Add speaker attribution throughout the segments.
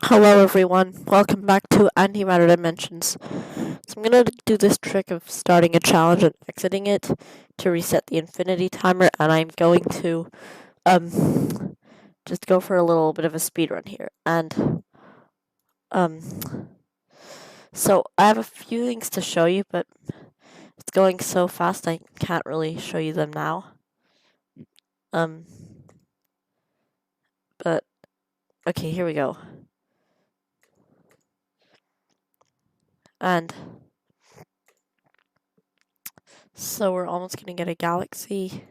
Speaker 1: Hello everyone, welcome back to Antimatter Dimensions. So I'm going to do this trick of starting a challenge and exiting it to reset the infinity timer, and I'm going to just go for a little bit of a speedrun here. And so I have a few things to show you, but it's going so fast I can't really show you them now. But okay, here we go. And so we're almost going to get a galaxy.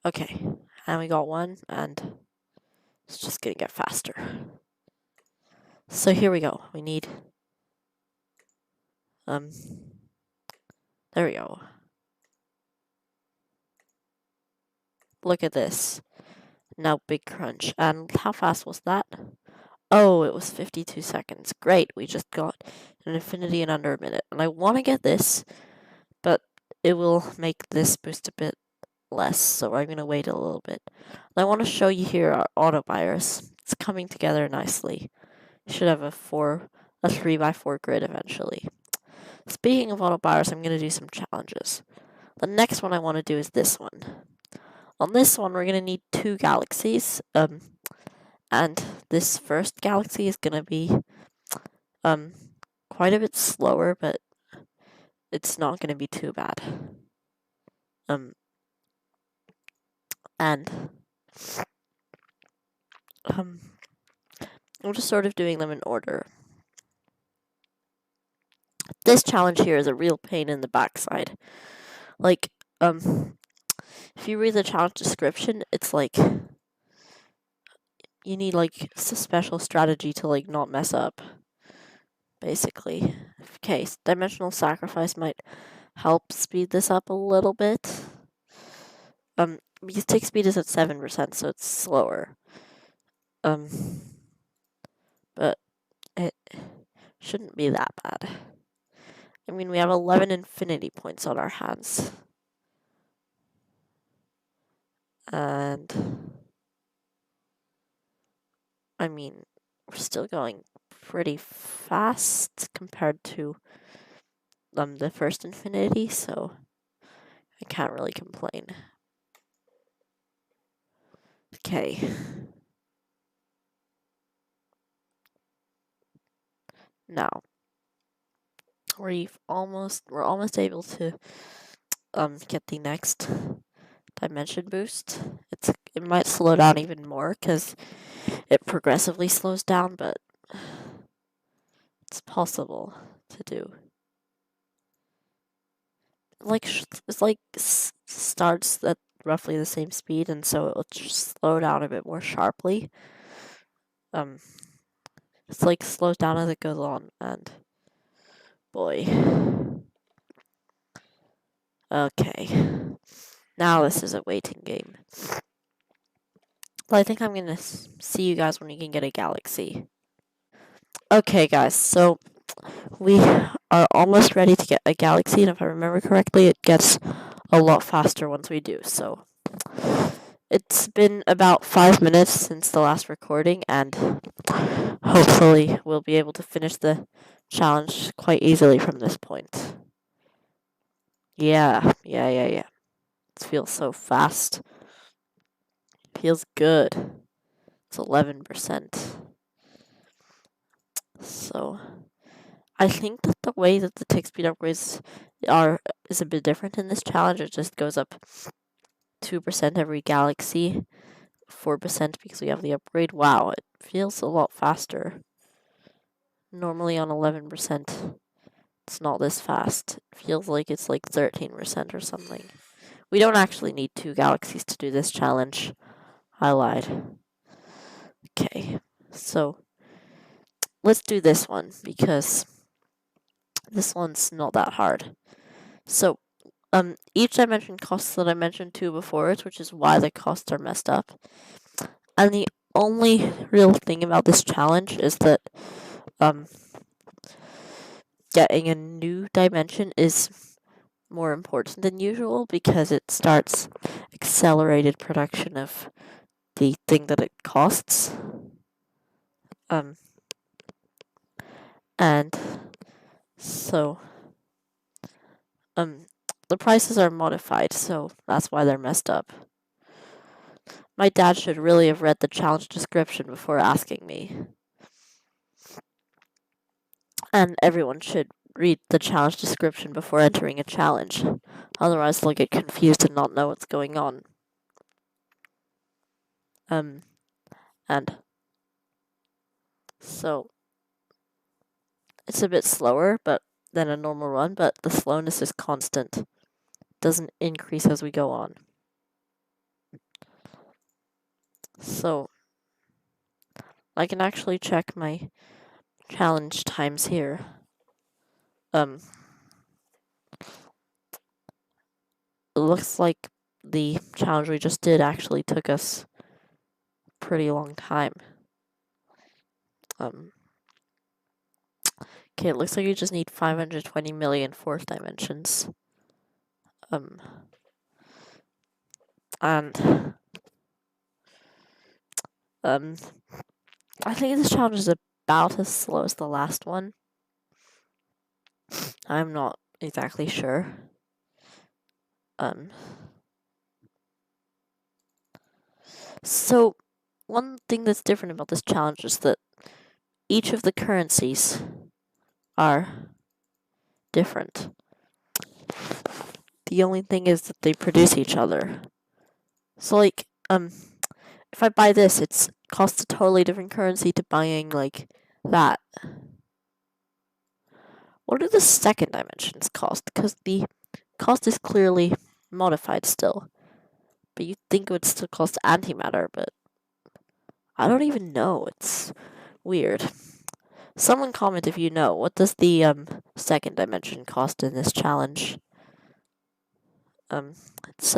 Speaker 1: Okay, and we got one, and it's just gonna get faster. So here we go. We need, there we go. Look at this. Now big crunch. And how fast was that? Oh, it was 52 seconds. Great, we just got an infinity in under a minute. And I want to get this, but it will make this boost a bit less, so I'm going to wait a little bit. And I want to show you here our autobuyers. It's coming together nicely. Should have a 3x4 grid eventually. Speaking of autobuyers, I'm going to do some challenges. The next one I want to do is this one. On this one, we're going to need 2 galaxies, and this first galaxy is going to be quite a bit slower, but it's not going to be too bad. I'm just sort of doing them in order. This challenge here is a real pain in the backside. Like, if you read the challenge description, it's like you need like a special strategy to like not mess up, basically. Okay, dimensional sacrifice might help speed this up a little bit. Because tick speed is at 7%, so it's slower. But it shouldn't be that bad. I mean, we have 11 infinity points on our hands. And I mean, we're still going pretty fast compared to the first infinity, so I can't really complain. Okay. Now, we're almost able to get the next dimension boost. It might slow down even more because it progressively slows down, but it's possible to do. It's like starts at roughly the same speed, and so it will just slow down a bit more sharply. It's like slows down as it goes on, and boy. Okay. Now this is a waiting game. Well, I think I'm gonna see you guys when you can get a galaxy. Okay, guys, so we are almost ready to get a galaxy, and if I remember correctly, it gets a lot faster once we do. So it's been about 5 minutes since the last recording, and hopefully we'll be able to finish the challenge quite easily from this point. Yeah. It feels so fast. Feels good. It's 11%. So I think that the way that the tick speed upgrades is a bit different in this challenge. It just goes up 2% every galaxy, 4% because we have the upgrade. Wow, it feels a lot faster. Normally on 11%, it's not this fast. It feels like it's like 13% or something. We don't actually need 2 galaxies to do this challenge. I lied. Okay, so let's do this one because this one's not that hard. So, each dimension costs that I mentioned 2 before it, which is why the costs are messed up. And the only real thing about this challenge is that getting a new dimension is more important than usual because it starts accelerated production of the thing that it costs. And so the prices are modified, so that's why they're messed up. My dad should really have read the challenge description before asking me. And everyone should read the challenge description before entering a challenge. Otherwise, they'll get confused and not know what's going on. And so it's a bit slower than a normal run, but the slowness is constant. It doesn't increase as we go on. So I can actually check my challenge times here. It looks like the challenge we just did actually took us a pretty long time. Okay, it looks like you just need 520 million fourth dimensions. And I think this challenge is about as slow as the last one. I'm not exactly sure. So one thing that's different about this challenge is that each of the currencies are different. The only thing is that they produce each other. So like, if I buy this, it costs a totally different currency to buying like that. What do the second dimensions cost? Because the cost is clearly modified still. But you'd think it would still cost antimatter, but I don't even know. It's weird. Someone comment if you know. What does the second dimension cost in this challenge? It's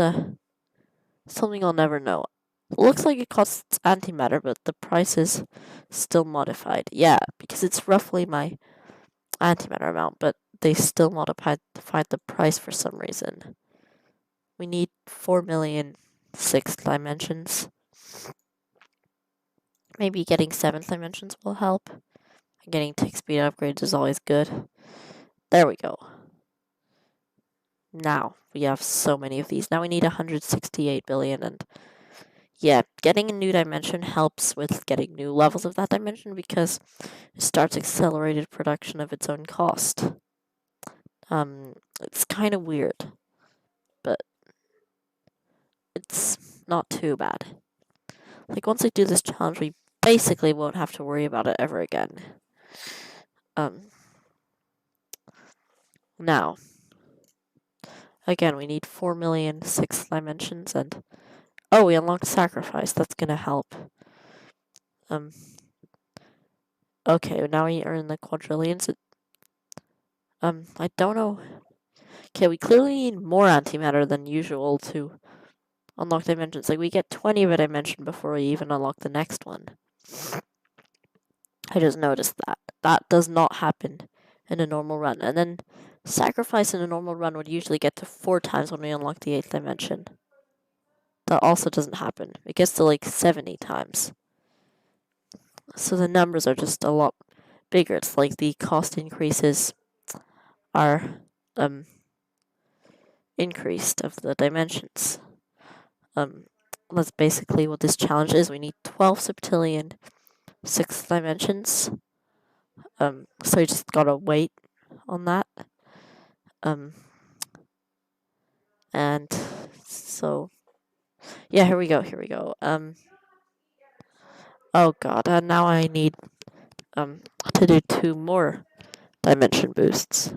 Speaker 1: something I'll never know. It looks like it costs antimatter, but the price is still modified. Yeah, because it's roughly my antimatter amount, but they still modified the price for some reason. We need 4 million sixth dimensions. Maybe getting 7th dimensions will help. Getting tick speed upgrades is always good. There we go. Now, we have so many of these. Now we need 168 billion, and yeah, getting a new dimension helps with getting new levels of that dimension because it starts accelerated production of its own cost. It's kind of weird, but it's not too bad. Like, once I do this challenge, we basically won't have to worry about it ever again. Now, again, we need 4 million sixth dimensions, and oh, we unlocked sacrifice. That's gonna help. Okay, now we earn the quadrillions. I don't know. Okay, we clearly need more antimatter than usual to unlock dimensions. Like, we get 20 of a dimension before we even unlock the next one. I just noticed that. That does not happen in a normal run. And then sacrifice in a normal run would usually get to 4 times when we unlock the 8th dimension. That also doesn't happen. It gets to like 70 times. So the numbers are just a lot bigger. It's like the cost increases are increased of the dimensions. That's basically what this challenge is. We need 12 septillion sixth dimensions. So you just gotta wait on that. And so yeah, here we go. Oh god, and now I need to do 2 more dimension boosts.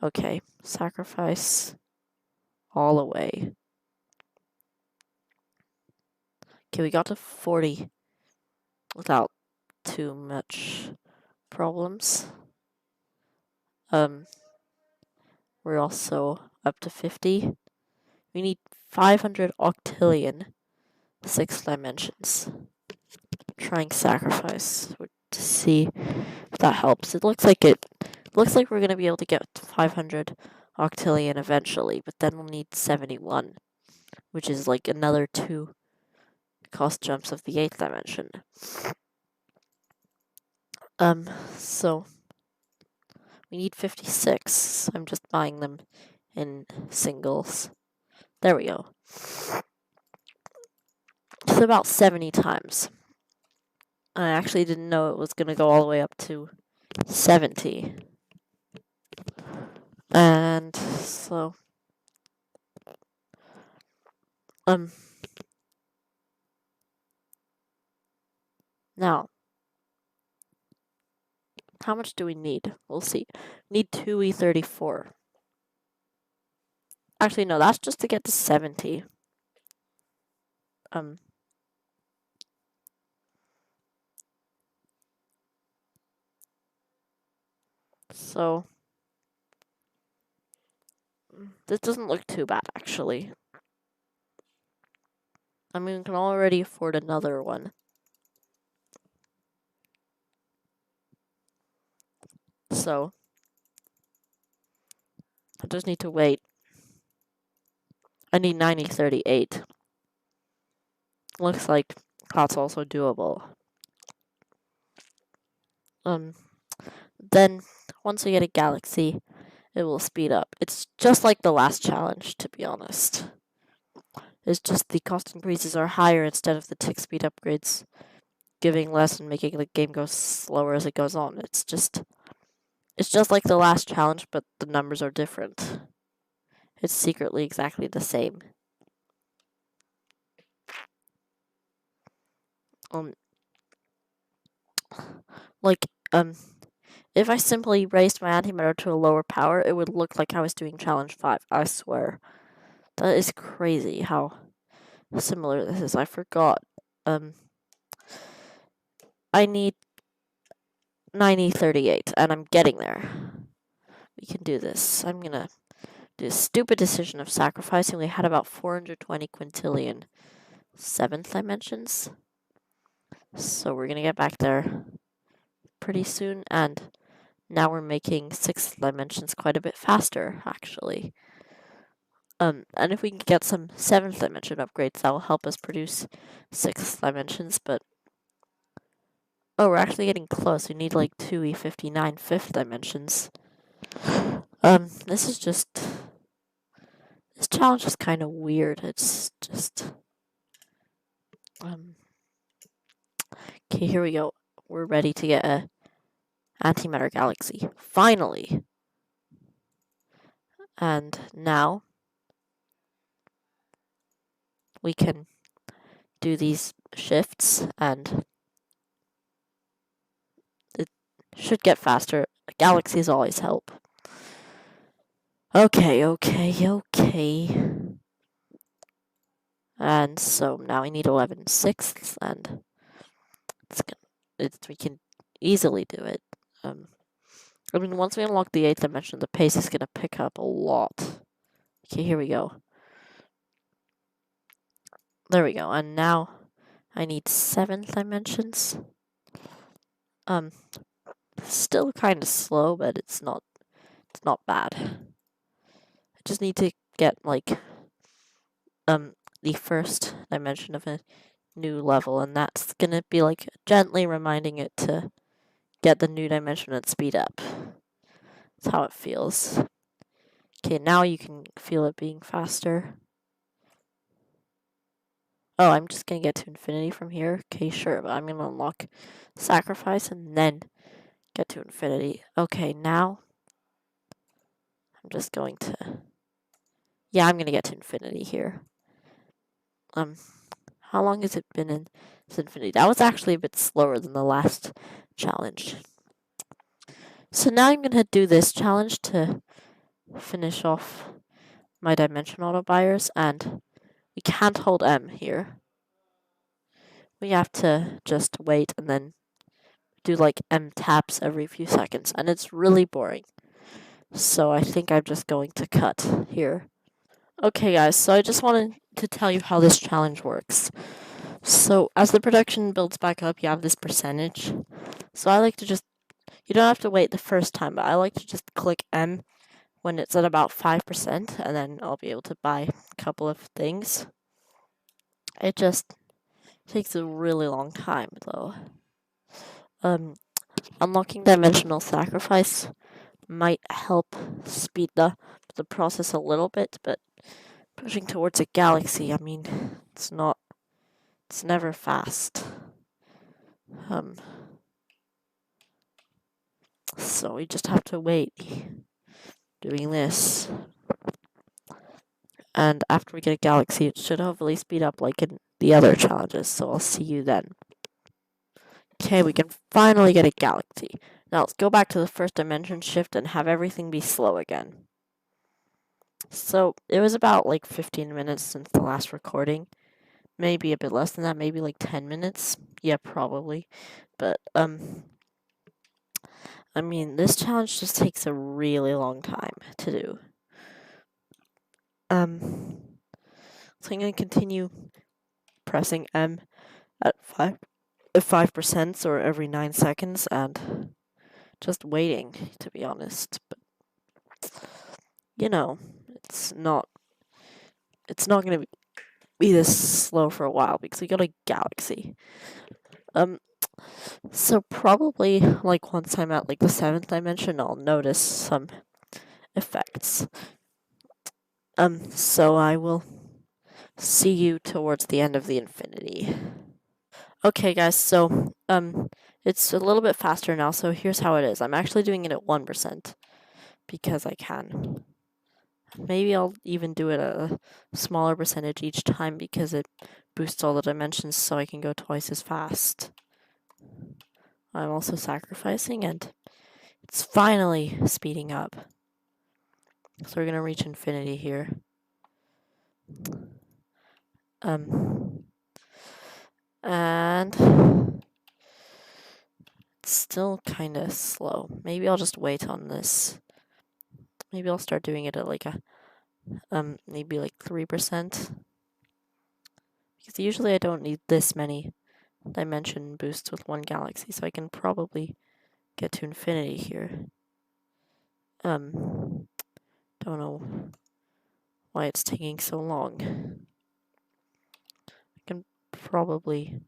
Speaker 1: Okay, sacrifice all the way. Okay, we got to 40 without too much problems. We're also up to 50. We need 500 octillion sixth dimensions. Trying sacrifice to see if that helps. It looks like we're gonna be able to get 500 octillion eventually, but then we'll need 71, which is like another 2 cost jumps of the 8th dimension. So we need 56. I'm just buying them in singles. There we go. It's about 70 times. I actually didn't know it was going to go all the way up to 70. And so, now, how much do we need? We'll see. We need 2E34. Actually, no, that's just to get to 70. So, this doesn't look too bad, actually. I mean, we can already afford another one. So, I just need to wait. I need 9038. Looks like that's also doable. Then, once we get a galaxy, it will speed up. It's just like the last challenge, to be honest. It's just the cost increases are higher instead of the tick speed upgrades giving less and making the game go slower as it goes on. It's just like the last challenge, but the numbers are different. It's secretly exactly the same. If I simply raised my antimatter to a lower power, it would look like I was doing challenge 5, I swear. That is crazy how similar this is. I forgot. I need 9038, and I'm getting there. We can do this. I'm gonna do a stupid decision of sacrificing. We had about 420 quintillion 7th dimensions. So we're gonna get back there pretty soon, and now we're making 6th dimensions quite a bit faster, actually. And if we can get some 7th dimension upgrades, that will help us produce 6th dimensions, but oh, we're actually getting close. We need like 2E59 5th dimensions. This challenge is kind of weird. It's just, okay, here we go. We're ready to get a antimatter galaxy. Finally! And now we can do these shifts, and it should get faster. Galaxies always help. Okay. And so now we need 11/6, and we can easily do it. I mean, once we unlock the 8th dimension, the pace is gonna pick up a lot. Okay, here we go. There we go, and now I need 7th dimensions. Still kind of slow, but it's not bad. I just need to get like the first dimension of a new level, and that's gonna be like gently reminding it to get the new dimension and speed up. That's how it feels. Okay, now you can feel it being faster. Oh, I'm just gonna get to infinity from here. Okay, sure, but I'm gonna unlock sacrifice and then get to infinity. Okay, now I'm just going to... Yeah, I'm gonna get to infinity here. How long has it been in infinity? That was actually a bit slower than the last challenge. So now I'm gonna do this challenge to finish off my dimension autobuyers, and we can't hold M here. We have to just wait and then do like M taps every few seconds, and it's really boring. So I think I'm just going to cut here. Okay guys, so I just wanted to tell you how this challenge works. So as the production builds back up, you have this percentage. So I like to just, you don't have to wait the first time, but I like to just click M when it's at about 5%, and then I'll be able to buy a couple of things. It just Takes a really long time, though. Unlocking Dimensional Sacrifice might help speed the process a little bit, but pushing towards a galaxy, I mean, it's never fast. So we just have to wait doing this. And after we get a galaxy, it should hopefully speed up like in the other challenges, so I'll see you then. Okay, we can finally get a galaxy. Now let's go back to the first dimension shift and have everything be slow again. So it was about like 15 minutes since the last recording. Maybe a bit less than that, maybe like 10 minutes. Yeah, probably. But, I mean, this challenge just takes a really long time to do. So I'm going to continue pressing M at 5% or every 9 seconds and just waiting, to be honest. But, you know, it's not going to be this slow for a while because we got a galaxy. So probably like once I'm at like the 7th dimension, I'll notice some effects. So I will see you towards the end of the Infinity. Okay, guys, so, it's a little bit faster now, so here's how it is. I'm actually doing it at 1%, because I can. Maybe I'll even do it at a smaller percentage each time, because it boosts all the dimensions so I can go twice as fast. I'm also sacrificing, and it's finally speeding up. So we're gonna reach infinity here. And it's still kind of slow. Maybe I'll just wait on this. Maybe I'll start doing it at like a, maybe like 3%. Because usually I don't need this many dimension boosts with one galaxy, so I can probably get to infinity here. Don't know why it's taking so long. I can probably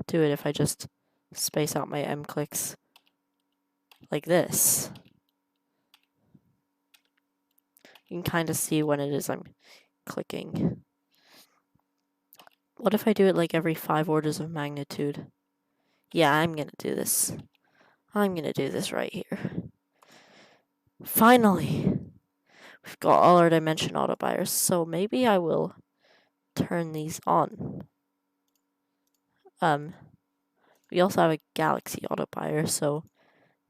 Speaker 1: do it if I just space out my M clicks like this. You can kind of see when it is I'm clicking. What if I do it like every 5 orders of magnitude? Yeah, I'm gonna do this. I'm gonna do this right here. Finally! We've got all our dimension autobuyers, so maybe I will turn these on. We also have a galaxy autobuyer, so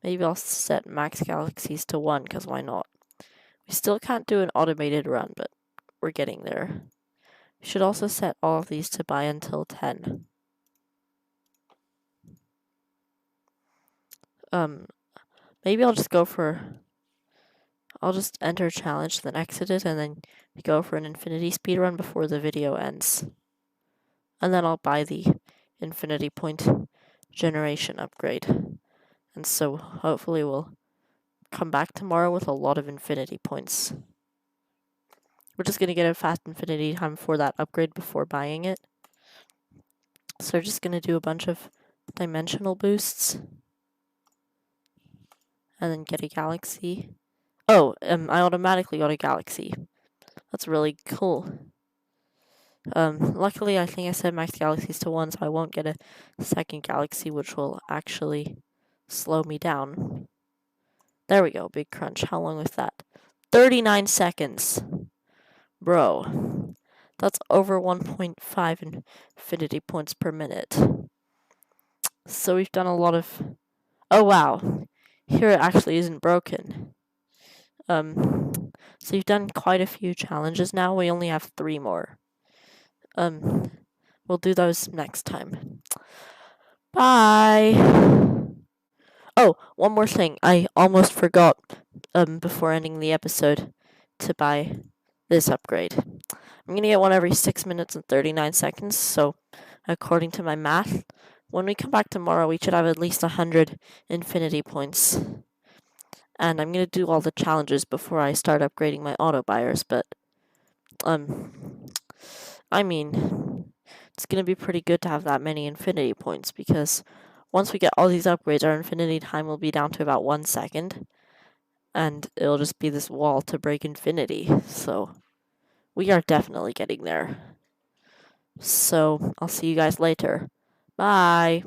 Speaker 1: maybe I'll set max galaxies to 1, because why not? We still can't do an automated run, but we're getting there. We should also set all of these to buy until 10. Maybe I'll just enter challenge, then exit it, and then go for an infinity speedrun before the video ends. And then I'll buy the infinity point generation upgrade. And so hopefully we'll come back tomorrow with a lot of infinity points. We're just going to get a fast infinity time for that upgrade before buying it. So we're just going to do a bunch of dimensional boosts. And then get a galaxy. Oh, I automatically got a galaxy. That's really cool. Luckily, I think I set max galaxies to 1, so I won't get a second galaxy, which will actually slow me down. There we go, big crunch. How long was that? 39 seconds. Bro, that's over 1.5 infinity points per minute. So we've done a lot of... Oh, wow. Here it actually isn't broken. So you've done quite a few challenges now. We only have 3 more. We'll do those next time. Bye! Oh, one more thing. I almost forgot, before ending the episode, to buy this upgrade. I'm gonna get one every 6 minutes and 39 seconds, so according to my math, when we come back tomorrow, we should have at least 100 infinity points. And I'm gonna do all the challenges before I start upgrading my auto buyers, but, I mean, it's going to be pretty good to have that many infinity points, because once we get all these upgrades, our infinity time will be down to about 1 second, and it'll just be this wall to break infinity. So we are definitely getting there. So I'll see you guys later. Bye!